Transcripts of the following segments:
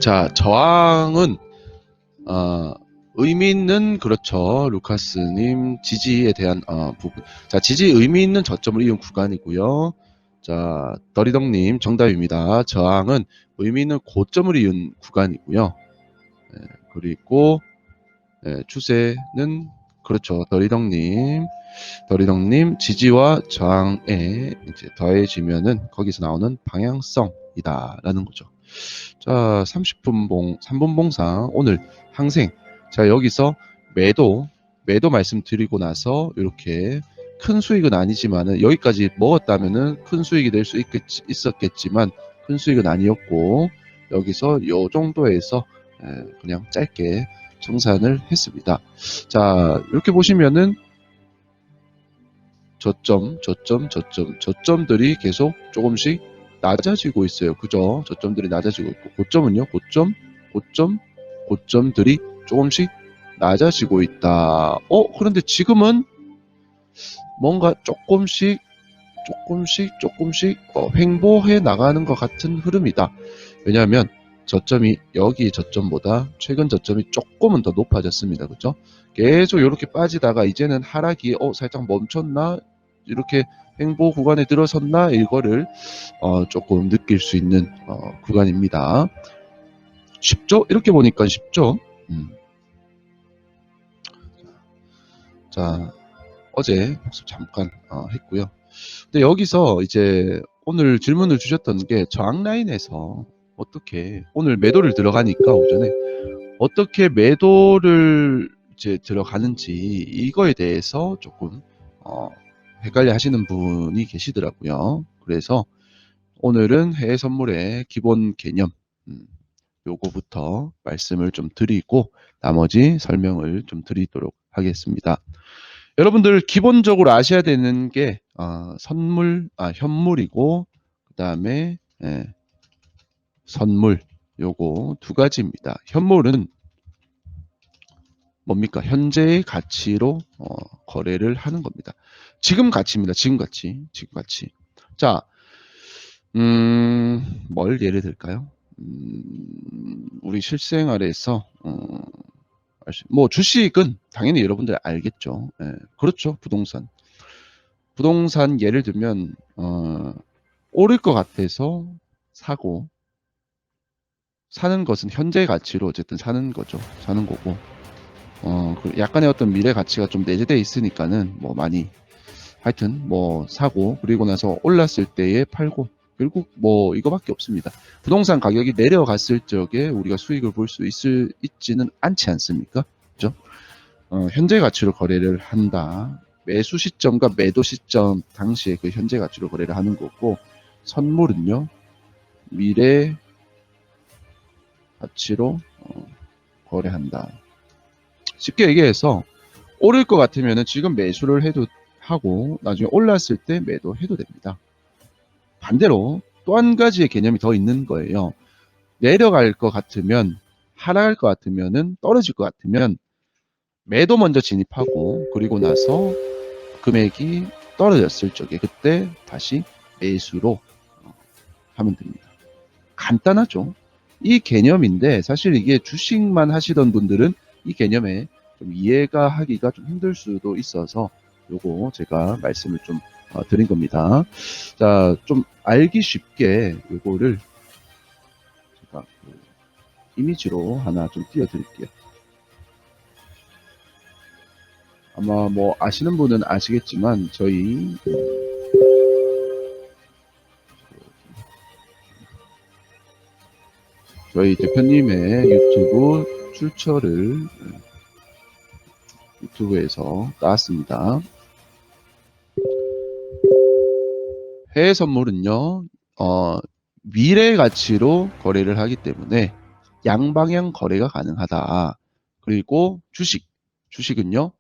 자, 저항은 의미 있는, 그렇죠. 루카스님 지지에 대한 부분. 자, 지지 의미 있는 저점을 이은 구간이고요. 자, 더리덕님 정답입니다. 저항은 의미 있는 고점을 이은 구간이고요. 그리고 추세는 그렇죠. 더리덕님 지지와 저항에 이제 더해지면은 거기서 나오는 방향성이다라는 거죠. 자, 30분 3분 봉상 오늘 항생. 자, 여기서 매도 말씀드리고 나서 이렇게 큰 수익은 아니지만은 여기까지 먹었다면은 큰 수익이 될 수 있었겠지만 큰 수익은 아니었고 여기서 요 정도에서 그냥 짧게 정산을 했습니다. 자, 이렇게 보시면은 저점들이 계속 조금씩 낮아지고 있어요. 그죠? 저점들이 낮아지고 있고 고점은요. 고점들이 조금씩 낮아지고 있다. 그런데 지금은 뭔가 조금씩 횡보해 나가는 것 같은 흐름이다. 왜냐하면 저점이 여기 저점보다 최근 저점이 조금은 더 높아졌습니다. 그죠? 계속 이렇게 빠지다가 이제는 하락이 살짝 멈췄나 이렇게 횡보 구간에 들어섰나 이거를 조금 느낄 수 있는 구간입니다. 쉽죠? 이렇게 보니까 쉽죠? 자, 어제 복습 잠깐 했고요. 근데 여기서 이제 오늘 질문을 주셨던 게 저항 라인에서 어떻게 오늘 매도를 들어가니까 오전에 어떻게 매도를 이제 들어가는지 이거에 대해서 조금 헷갈려 하시는 분이 계시더라고요. 그래서 오늘은 해외 선물의 기본 개념 요거부터 말씀을 좀 드리고 나머지 설명을 좀 드리도록 하겠습니다. 여러분들 기본적으로 아셔야 되는 게 현물이고 그 다음에 선물 요거 두 가지입니다. 현물은 뭡니까? 현재의 가치로 거래를 하는 겁니다. 지금 가치입니다. 지금 가치. 자, 뭘 예를 들까요? 우리 실생활에서 뭐 주식은 당연히 여러분들 알겠죠. 그렇죠. 부동산 예를 들면 오를 것 같아서 사고 사는 것은 현재 가치로 어쨌든 사는 거죠. 사는 거고 약간의 어떤 미래 가치가 좀 내재되어 있으니까는 뭐 많이 하여튼 뭐 사고 그리고 나서 올랐을 때에 팔고 결국 뭐 이거밖에 없습니다. 부동산 가격이 내려갔을 적에 우리가 수익을 볼 수 있지는 않지 않습니까? 그죠? 현재 가치로 거래를 한다. 매수 시점과 매도 시점 당시에 그 현재 가치로 거래를 하는 거고 선물은요 미래 가치로 거래한다. 쉽게 얘기해서 오를 것 같으면 지금 매수를 해도 하고 나중에 올랐을 때 매도해도 됩니다. 반대로 또 한 가지의 개념이 더 있는 거예요. 내려갈 것 같으면 하락할 것 같으면은 떨어질 것 같으면 매도 먼저 진입하고 그리고 나서 금액이 떨어졌을 적에 그때 다시 매수로 하면 됩니다. 간단하죠. 이 개념인데 사실 이게 주식만 하시던 분들은 이 개념에 좀 이해가 하기가 좀 힘들 수도 있어서 요거 제가 말씀을 좀 드린 겁니다. 자, 좀 알기 쉽게 요거를 제가 이미지로 하나 좀 띄워드릴게요. 아마 뭐 아시는 분은 아시겠지만 저희 대표님의 유튜브 출처를 유튜브에서 나왔습니다. 해외 선물은요, 미래 가치로 거래를 하기 때문에 양방향 거래가 가능하다. 그리고 주식은요,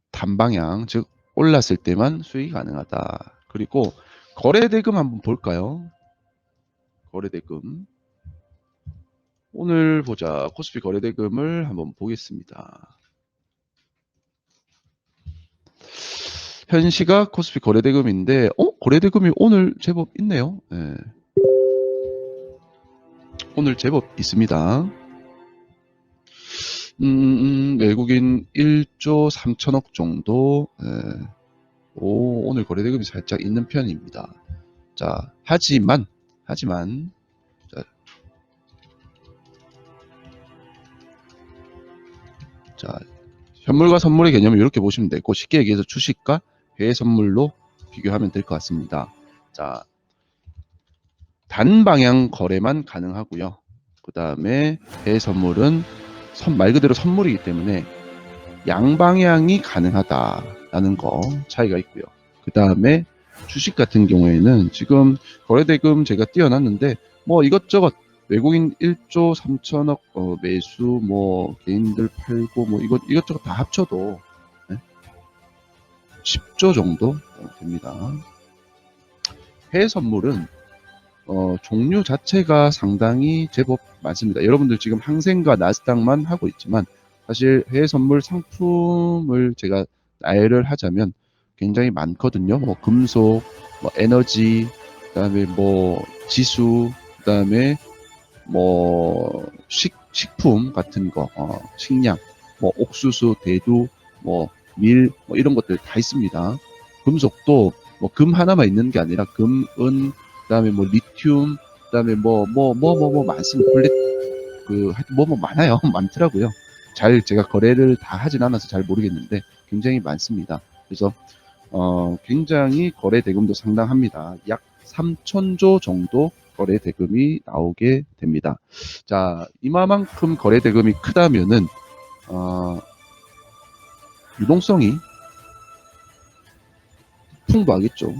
단방향, 즉 올랐을 때만 수익이 가능하다. 그리고 거래대금 한번 볼까요? 거래대금. 오늘 보자. 코스피 거래대금을 한번 보겠습니다. 현시가 코스피 거래대금인데, 거래대금이 오늘 제법 있네요. 네. 오늘 제법 있습니다. 외국인 1조 3천억 정도, 오늘 거래대금이 살짝 있는 편입니다. 자, 하지만, 자, 현물과 선물의 개념을 이렇게 보시면 되고, 쉽게 얘기해서 주식과 해외 선물로 비교하면 될 것 같습니다. 자, 단방향 거래만 가능하고요. 그 다음에 해외 선물은 말 그대로 선물이기 때문에 양방향이 가능하다라는 거 차이가 있고요. 그 다음에 주식 같은 경우에는 지금 거래대금 제가 띄워놨는데 뭐 이것저것 외국인 1조 3천억 매수 뭐 개인들 팔고 뭐 이것저것 다 합쳐도 10조 정도 됩니다. 해외 선물은 종류 자체가 상당히 제법 많습니다. 여러분들 지금 항생과 나스닥만 하고 있지만 사실 해외 선물 상품을 제가 나열을 하자면 굉장히 많거든요. 뭐 금속, 뭐 에너지, 그다음에 뭐 지수, 그다음에 뭐 식품 같은 거, 식량, 뭐 옥수수, 대두, 뭐 밀, 뭐 이런 것들 다 있습니다. 금속도 뭐 금 하나만 있는 게 아니라 금, 은, 그다음에 뭐 리튬, 그다음에 뭐 많습니다. 뭐 많아요. 많더라고요. 잘 제가 거래를 다 하진 않아서 잘 모르겠는데 굉장히 많습니다. 그래서 굉장히 거래 대금도 상당합니다. 약 3천조 정도 거래 대금이 나오게 됩니다. 자, 이만큼 거래 대금이 크다면은 유동성이 풍부하겠죠.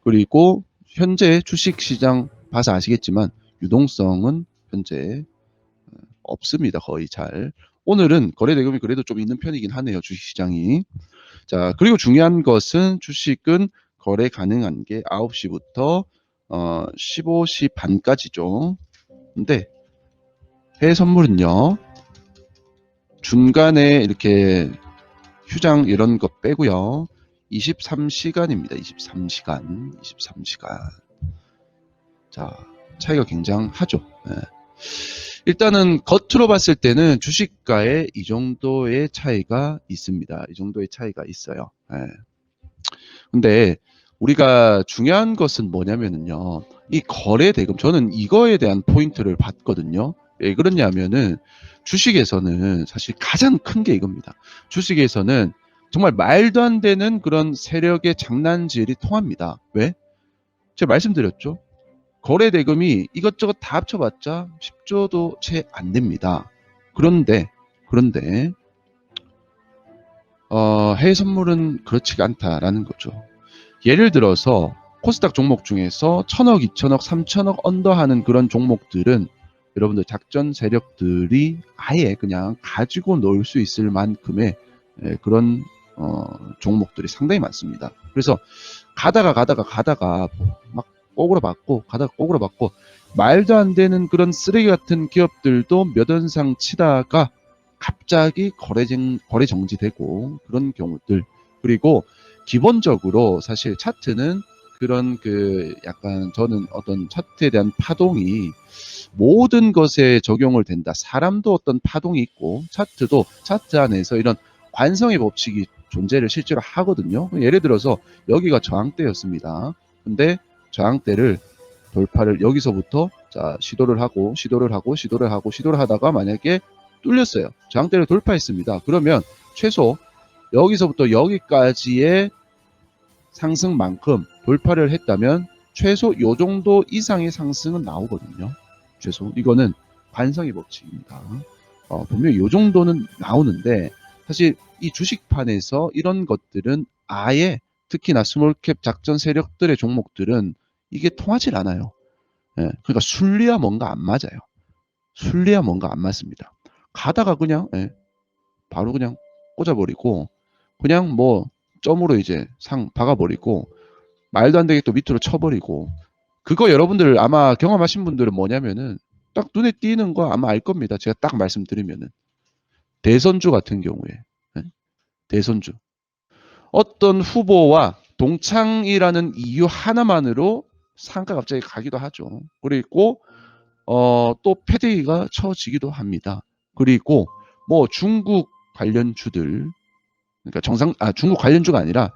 그리고 현재 주식시장 봐서 아시겠지만 유동성은 현재 없습니다. 거의 잘. 오늘은 거래 대금이 그래도 좀 있는 편이긴 하네요. 주식시장이. 자, 그리고 중요한 것은 주식은 거래 가능한 게 9시부터 15시 반까지죠. 근데 해외 선물은요. 중간에 이렇게 휴장 이런 거 빼고요. 23시간입니다. 23시간. 자, 차이가 굉장하죠. 네. 일단은 겉으로 봤을 때는 주식가에 이 정도의 차이가 있습니다. 이 정도의 차이가 있어요. 네. 근데 우리가 중요한 것은 뭐냐면은요. 이 거래 대금, 저는 이거에 대한 포인트를 봤거든요. 왜 그러냐면은 주식에서는 사실 가장 큰 게 이겁니다. 주식에서는 정말 말도 안 되는 그런 세력의 장난질이 통합니다. 왜? 제가 말씀드렸죠. 거래 대금이 이것저것 다 합쳐봤자 10조도 채 안 됩니다. 그런데 해외 선물은 그렇지가 않다라는 거죠. 예를 들어서 코스닥 종목 중에서 1000억, 2000억, 3000억 언더하는 그런 종목들은 여러분들 작전 세력들이 아예 그냥 가지고 놀 수 있을 만큼의 그런 종목들이 상당히 많습니다. 그래서 가다가 막 꼬꾸로 받고 말도 안 되는 그런 쓰레기 같은 기업들도 몇 원상 치다가 갑자기 거래 정지되고 그런 경우들. 그리고 기본적으로 사실 차트는 그런 약간 저는 어떤 차트에 대한 파동이 모든 것에 적용을 된다. 사람도 어떤 파동이 있고 차트도 차트 안에서 이런 관성의 법칙이 존재를 실제로 하거든요. 예를 들어서 여기가 저항대였습니다. 근데 저항대를 돌파를 여기서부터 시도를 하다가 만약에 뚫렸어요. 저항대를 돌파했습니다. 그러면 최소 여기서부터 여기까지의 상승만큼 돌파를 했다면 최소 요 정도 이상의 상승은 나오거든요. 최소 이거는 관성의 법칙입니다. 분명히 요 정도는 나오는데 사실 이 주식판에서 이런 것들은 아예 특히나 스몰캡 작전 세력들의 종목들은 이게 통하질 않아요. 그러니까 순리와 뭔가 안 맞아요. 순리와 뭔가 안 맞습니다. 가다가 그냥 바로 그냥 꽂아버리고 그냥 뭐 점으로 이제 상 박아버리고 말도 안 되게 또 밑으로 쳐버리고 그거 여러분들 아마 경험하신 분들은 뭐냐면은 딱 눈에 띄는 거 아마 알 겁니다. 제가 딱 말씀드리면은 대선주 같은 경우에 대선주 어떤 후보와 동창이라는 이유 하나만으로 상가 갑자기 가기도 하죠. 그리고 또 패대기가 쳐지기도 합니다. 그리고 뭐 중국 관련주들, 그러니까 중국 관련주가 아니라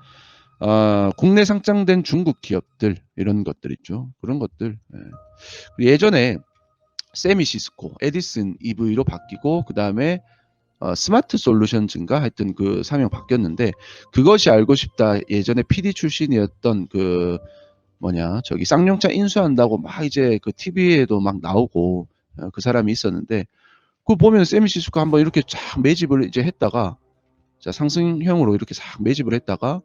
국내 상장된 중국 기업들 이런 것들 있죠. 그런 것들. 예전에 세미시스코, 에디슨 EV로 바뀌고 그 다음에 스마트 솔루션즈인가 하여튼 그 사명 바뀌었는데 그것이 알고 싶다 예전에 PD 출신이었던 그 저기 쌍용차 인수한다고 막 이제 그 TV에도 막 나오고 그 사람이 있었는데 그거 보면 세미시스코 한번 이렇게 쫙 매집을 이제 했다가 자 상승형으로 이렇게 싹 매집을 했다가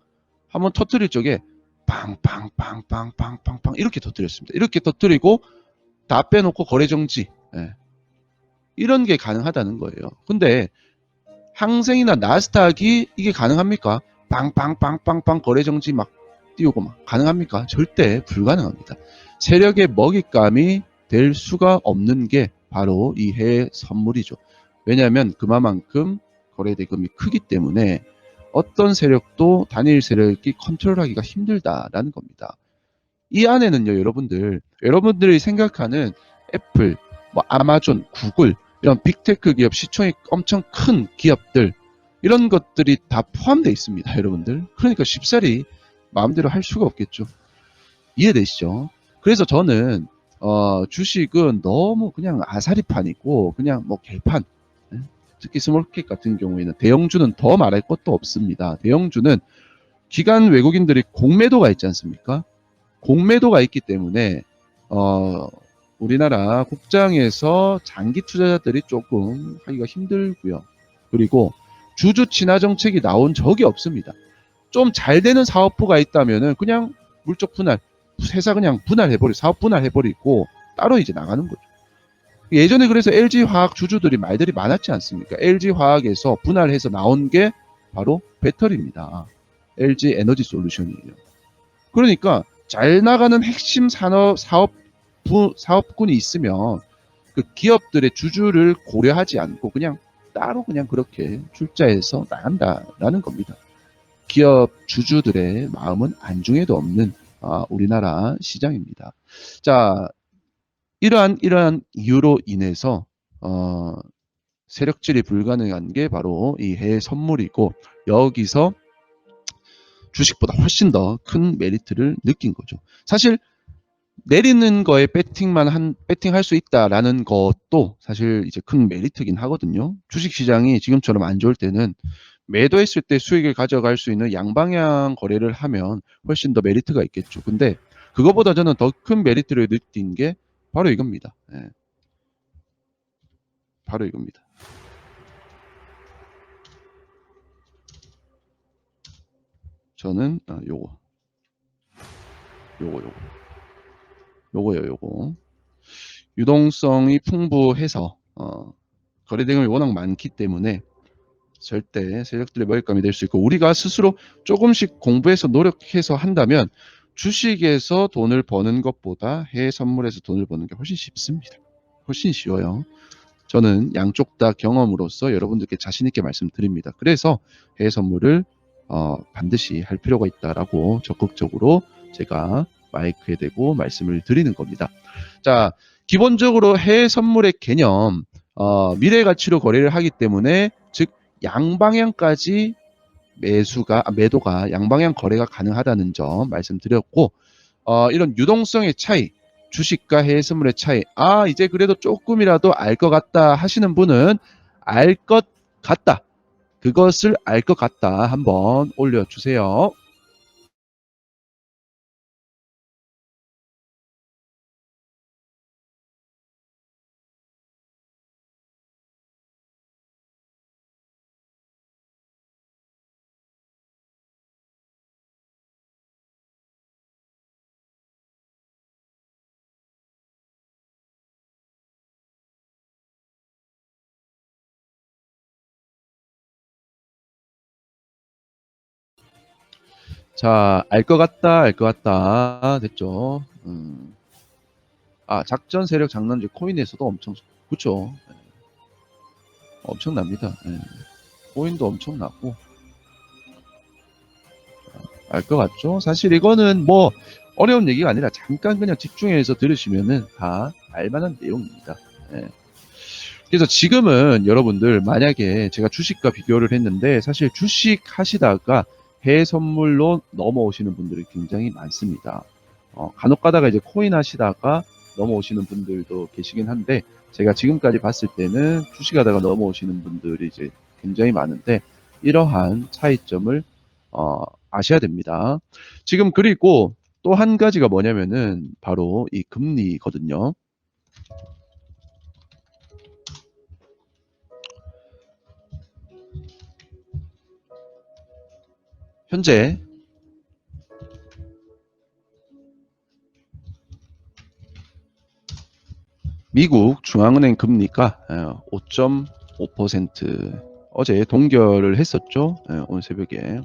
한번 터뜨릴 적에 빵빵빵빵빵빵빵 이렇게 터뜨렸습니다. 이렇게 터뜨리고 다 빼놓고 거래 정지. 이런 게 가능하다는 거예요. 근데 항생이나 나스닥이 이게 가능합니까? 빵빵빵빵빵 거래 정지 막 띄우고 막 가능합니까? 절대 불가능합니다. 세력의 먹잇감이 될 수가 없는 게 바로 이 해외 선물이죠. 왜냐하면 그만큼 거래 대금이 크기 때문에 어떤 세력도 단일 세력이 컨트롤하기가 힘들다라는 겁니다. 이 안에는요, 여러분들이 생각하는 애플, 뭐 아마존, 구글 이런 빅테크 기업 시총이 엄청 큰 기업들 이런 것들이 다 포함되어 있습니다, 여러분들. 그러니까 쉽사리 마음대로 할 수가 없겠죠. 이해되시죠? 그래서 저는 주식은 너무 그냥 아사리판이고 그냥 뭐 개판. 특히 스몰캡 같은 경우에는 대형주는 더 말할 것도 없습니다. 대형주는 기관 외국인들이 공매도가 있지 않습니까? 공매도가 있기 때문에 우리나라 국장에서 장기 투자자들이 조금 하기가 힘들고요. 그리고 주주 친화 정책이 나온 적이 없습니다. 좀 잘 되는 사업부가 있다면은 그냥 물적 분할, 회사 그냥 분할해버리고 사업 분할해버리고 따로 이제 나가는 거죠. 예전에 그래서 LG화학 주주들이 말들이 많았지 않습니까? LG화학에서 분할해서 나온 게 바로 배터리입니다. LG 에너지 솔루션이에요. 그러니까 잘 나가는 핵심 사업군이 있으면 그 기업들의 주주를 고려하지 않고 그냥 따로 그냥 그렇게 출자해서 나간다라는 겁니다. 기업 주주들의 마음은 안중에도 없는 우리나라 시장입니다. 자, 이러한 이유로 인해서 세력질이 불가능한 게 바로 이 해외 선물이고 여기서 주식보다 훨씬 더 큰 메리트를 느낀 거죠. 사실 내리는 거에 배팅할 수 있다라는 것도 사실 이제 큰 메리트긴 하거든요. 주식 시장이 지금처럼 안 좋을 때는 매도했을 때 수익을 가져갈 수 있는 양방향 거래를 하면 훨씬 더 메리트가 있겠죠. 근데 그거보다 저는 더 큰 메리트를 느낀 게 바로 이겁니다. 바로 이겁니다. 저는 요거 유동성이 풍부해서 거래 대금이 워낙 많기 때문에 절대 세력들의 먹잇감이 될 수 있고 우리가 스스로 조금씩 공부해서 노력해서 한다면 주식에서 돈을 버는 것보다 해외 선물에서 돈을 버는 게 훨씬 쉽습니다. 훨씬 쉬워요. 저는 양쪽 다 경험으로서 여러분들께 자신 있게 말씀드립니다. 그래서 해외 선물을 반드시 할 필요가 있다라고 적극적으로 제가 마이크에 대고 말씀을 드리는 겁니다. 자, 기본적으로 해외 선물의 개념, 미래 가치로 거래를 하기 때문에 즉 양방향까지 매도가 양방향 거래가 가능하다는 점 말씀드렸고 이런 유동성의 차이, 주식과 해외 선물의 차이, 이제 그래도 조금이라도 알 것 같다 하시는 분은 알 것 같다, 그것을 알 것 같다 한번 올려주세요. 자, 알 것 같다, 알 것 같다 됐죠. 작전 세력 장난지 코인에서도 엄청 그쵸. 엄청납니다. 코인도 엄청나고 알 것 같죠. 사실 이거는 뭐 어려운 얘기가 아니라 잠깐 그냥 집중해서 들으시면은 다 알만한 내용입니다. 예. 그래서 지금은 여러분들 만약에 제가 주식과 비교를 했는데 사실 주식 하시다가 해외 선물로 넘어오시는 분들이 굉장히 많습니다. 간혹 가다가 이제 코인 하시다가 넘어오시는 분들도 계시긴 한데 제가 지금까지 봤을 때는 주식하다가 넘어오시는 분들이 이제 굉장히 많은데 이러한 차이점을 아셔야 됩니다. 지금 그리고 또 한 가지가 뭐냐면은 바로 이 금리거든요. 현재 미국 중앙은행 금리가 5.5% 어제 동결을 했었죠. 오늘 새벽에.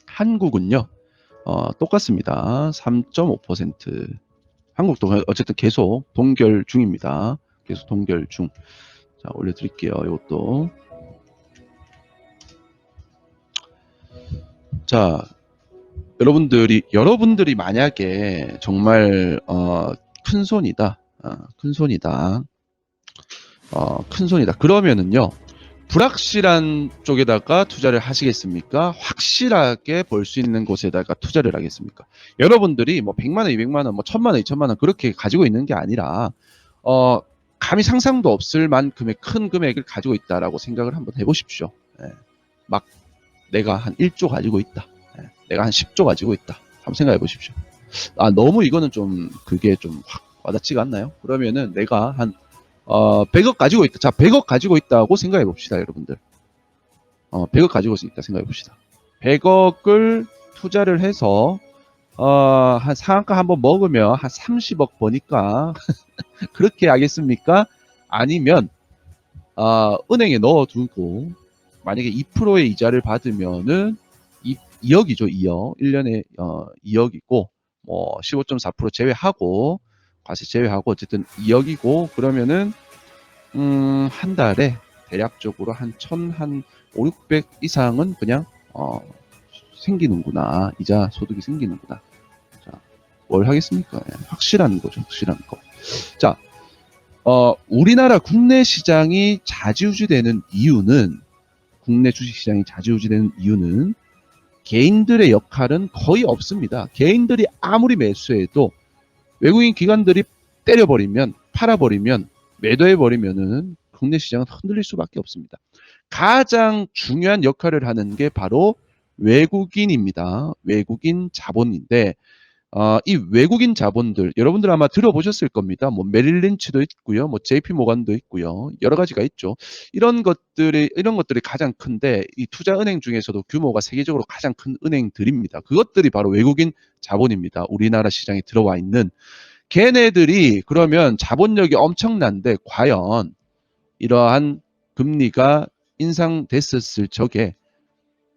한국은요. 똑같습니다. 3.5%. 한국도 어쨌든 계속 동결 중입니다. 계속 동결 중. 자, 올려드릴게요. 이것도. 자, 여러분들이 만약에 정말 큰 손이다. 큰 손이다. 큰 손이다. 그러면은요. 불확실한 쪽에다가 투자를 하시겠습니까? 확실하게 벌 수 있는 곳에다가 투자를 하겠습니까? 여러분들이 뭐 100만 원, 200만 원, 뭐 1000만 원, 2000만 원 그렇게 가지고 있는 게 아니라 감히 상상도 없을 만큼의 큰 금액을 가지고 있다라고 생각을 한번 해보십시오. 예. 막 내가 한 1조 가지고 있다. 예. 내가 한 10조 가지고 있다. 한번 생각해 보십시오. 너무 이거는 좀 그게 좀 확 와닿지가 않나요? 그러면은 내가 한 100억 가지고 있다. 자, 100억 가지고 있다고 생각해 봅시다, 여러분들. 100억 가지고 있다 생각해 봅시다. 100억을 투자를 해서 한 상한가 한번 먹으면 한 30억 버니까 그렇게 하겠습니까? 아니면 은행에 넣어두고 만약에 2%의 이자를 받으면은 2억이죠, 2억. 1년에 2억이고 뭐 15.4% 제외하고 과세 제외하고 어쨌든 2억이고 그러면은 한 달에 대략적으로 한 5, 600 이상은 그냥 생기는구나. 이자 소득이 생기는구나. 자, 뭘 하겠습니까? 확실한 거죠. 확실한 거. 자, 우리나라 국내 시장이 좌지우지되는 이유는 국내 주식시장이 좌지우지되는 이유는 개인들의 역할은 거의 없습니다. 개인들이 아무리 매수해도 외국인 기관들이 때려버리면 팔아버리면 매도해버리면은 국내 시장은 흔들릴 수밖에 없습니다. 가장 중요한 역할을 하는 게 바로 외국인입니다. 외국인 자본인데 이 외국인 자본들 여러분들 아마 들어보셨을 겁니다. 뭐 메릴 린치도 있고요, 뭐 JP 모건도 있고요, 여러 가지가 있죠. 이런 것들이 가장 큰데 이 투자은행 중에서도 규모가 세계적으로 가장 큰 은행들입니다. 그것들이 바로 외국인 자본입니다. 우리나라 시장에 들어와 있는 걔네들이 그러면 자본력이 엄청난데 과연 이러한 금리가 인상됐었을 적에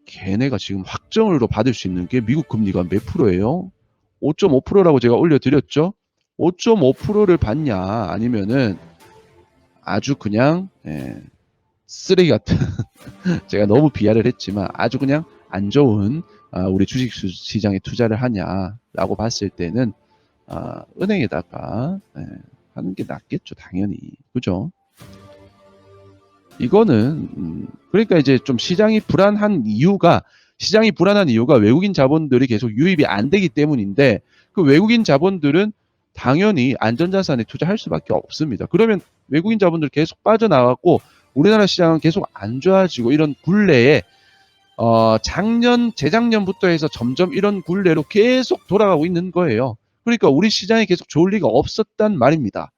걔네가 지금 확정으로 받을 수 있는 게 미국 금리가 몇 프로예요? 5.5%라고 제가 올려드렸죠. 5.5%를 받냐 아니면은 아주 그냥 쓰레기 같은 제가 너무 비하를 했지만 아주 그냥 안 좋은 우리 주식시장에 투자를 하냐라고 봤을 때는 은행에다가 하는 게 낫겠죠, 당연히. 그죠? 이거는 그러니까 이제 좀 시장이 불안한 이유가 외국인 자본들이 계속 유입이 안 되기 때문인데 그 외국인 자본들은 당연히 안전자산에 투자할 수밖에 없습니다. 그러면 외국인 자본들 계속 빠져나가고 우리나라 시장은 계속 안 좋아지고 이런 굴레에 재작년부터 해서 점점 이런 굴레로 계속 돌아가고 있는 거예요. 그러니까 우리 시장이 계속 좋을 리가 없었단 말입니다.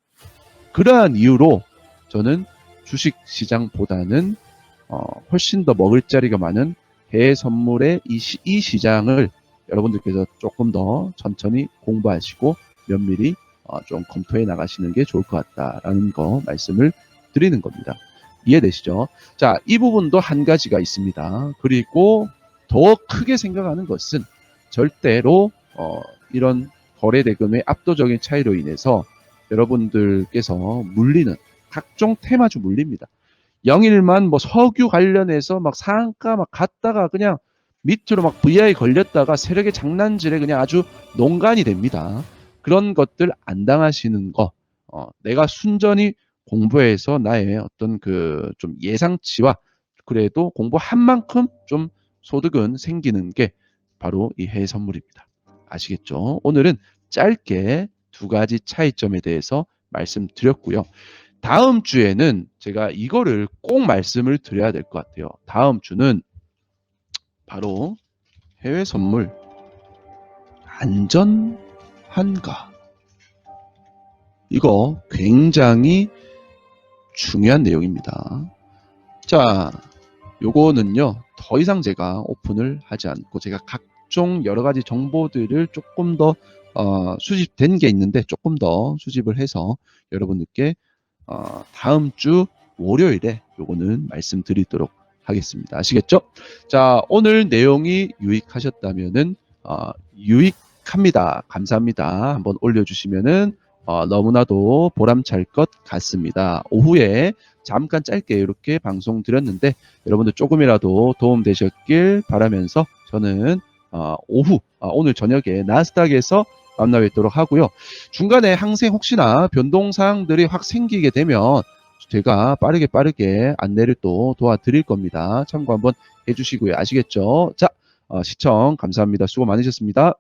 그러한 이유로 저는 주식 시장보다는 훨씬 더 먹을 자리가 많은 해외 선물의 이 시장을 여러분들께서 조금 더 천천히 공부하시고 면밀히 좀 검토해 나가시는 게 좋을 것 같다라는 거 말씀을 드리는 겁니다. 이해되시죠? 자, 이 부분도 한 가지가 있습니다. 그리고 더 크게 생각하는 것은 절대로 이런 거래 대금의 압도적인 차이로 인해서 여러분들께서 물리는 각종 테마주 물립니다. 영일만 뭐 석유 관련해서 막 상한가 막 갔다가 그냥 밑으로 막 VI 걸렸다가 세력의 장난질에 그냥 아주 농간이 됩니다. 그런 것들 안 당하시는 거, 내가 순전히 공부해서 나의 어떤 그 좀 예상치와 그래도 공부한 만큼 좀 소득은 생기는 게 바로 이 해외 선물입니다. 아시겠죠? 오늘은 짧게 두 가지 차이점에 대해서 말씀드렸고요. 다음 주에는 제가 이거를 꼭 말씀을 드려야 될 것 같아요. 다음 주는 바로 해외 선물 안전한가? 이거 굉장히 중요한 내용입니다. 자, 요거는요, 더 이상 제가 오픈을 하지 않고 제가 각종 여러 가지 정보들을 조금 더 수집된 게 있는데 조금 더 수집을 해서 여러분들께 다음 주 월요일에 요거는 말씀드리도록 하겠습니다. 아시겠죠? 자, 오늘 내용이 유익하셨다면은 유익합니다. 감사합니다. 한번 올려주시면은 너무나도 보람찰 것 같습니다. 오후에 잠깐 짧게 이렇게 방송 드렸는데 여러분들 조금이라도 도움 되셨길 바라면서 저는 오후 오늘 저녁에 나스닥에서 만나 뵙도록 하고요. 중간에 항상 혹시나 변동사항들이 확 생기게 되면 제가 빠르게 안내를 또 도와드릴 겁니다. 참고 한번 해주시고요. 아시겠죠? 자, 시청 감사합니다. 수고 많으셨습니다.